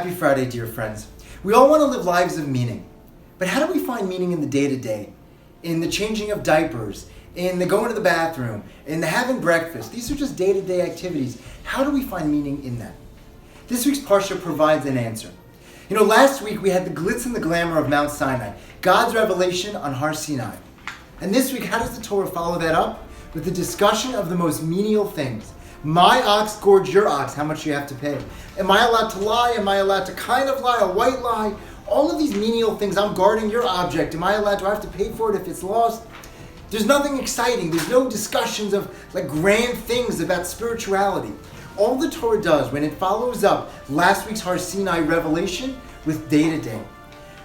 Happy Friday, dear friends. We all want to live lives of meaning, but how do we find meaning in the day-to-day? In the changing of diapers, in the going to the bathroom, in the having breakfast. These are just day-to-day activities. How do we find meaning in them? This week's Parsha provides an answer. Last week we had the glitz and the glamour of Mount Sinai, God's revelation on Har Sinai. And this week, how does the Torah follow that up? With the discussion of the most menial things. My ox gorged your ox, how much do you have to pay? Am I allowed to lie? Am I allowed to kind of lie, a white lie? All of these menial things, I'm guarding your object. Am I allowed, do I have to pay for it if it's lost? There's nothing exciting. There's no discussions of grand things about spirituality. All the Torah does when it follows up last week's Har Sinai revelation with day-to-day.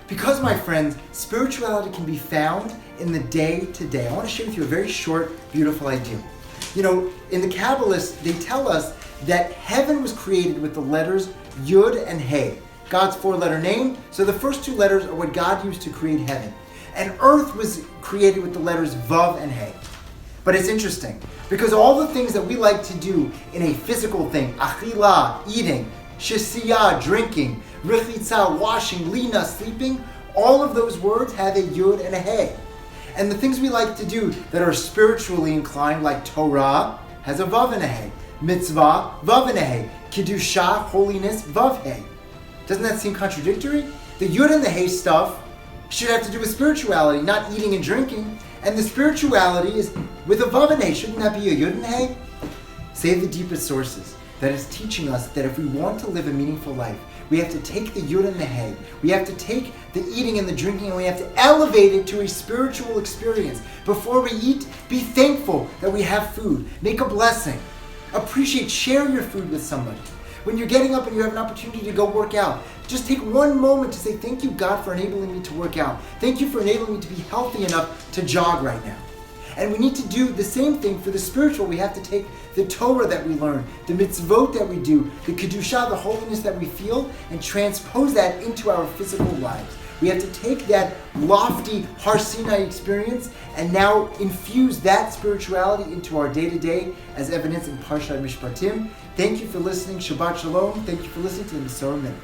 Because, my friends, spirituality can be found in the day-to-day. I want to share with you a very short, beautiful idea. In the Kabbalists, they tell us that heaven was created with the letters Yud and Hey, God's four-letter name. So the first two letters are what God used to create heaven. And earth was created with the letters Vav and Hey. But it's interesting, because all the things that we like to do in a physical thing, achila, eating, shesiyah, drinking, rechitza, washing, lina, sleeping, all of those words have a Yud and a Hey. And the things we like to do that are spiritually inclined, like Torah, has a Vav and a Hey. Mitzvah, Vav and a Hey. Kedusha, holiness, Vav Hey. Doesn't that seem contradictory? The Yud and the Hey stuff should have to do with spirituality, not eating and drinking. And the spirituality is with a Vav and a Hey. Shouldn't that be a Yud and a Hey? Save the deepest sources that is teaching us that if we want to live a meaningful life, we have to take the Yud and the Hey. We have to take the eating and the drinking and we have to elevate it to a spiritual experience. Before we eat, be thankful that we have food. Make a blessing. Appreciate, share your food with somebody. When you're getting up and you have an opportunity to go work out, just take one moment to say, thank you, God, for enabling me to work out. Thank you for enabling me to be healthy enough to jog right now. And we need to do the same thing for the spiritual. We have to take the Torah that we learn, the mitzvot that we do, the kedusha, the holiness that we feel, and transpose that into our physical lives. We have to take that lofty Har Sinai experience and now infuse that spirituality into our day-to-day as evidenced in Parshat Mishpatim. Thank you for listening. Shabbat Shalom. Thank you for listening to the Masorah Minute.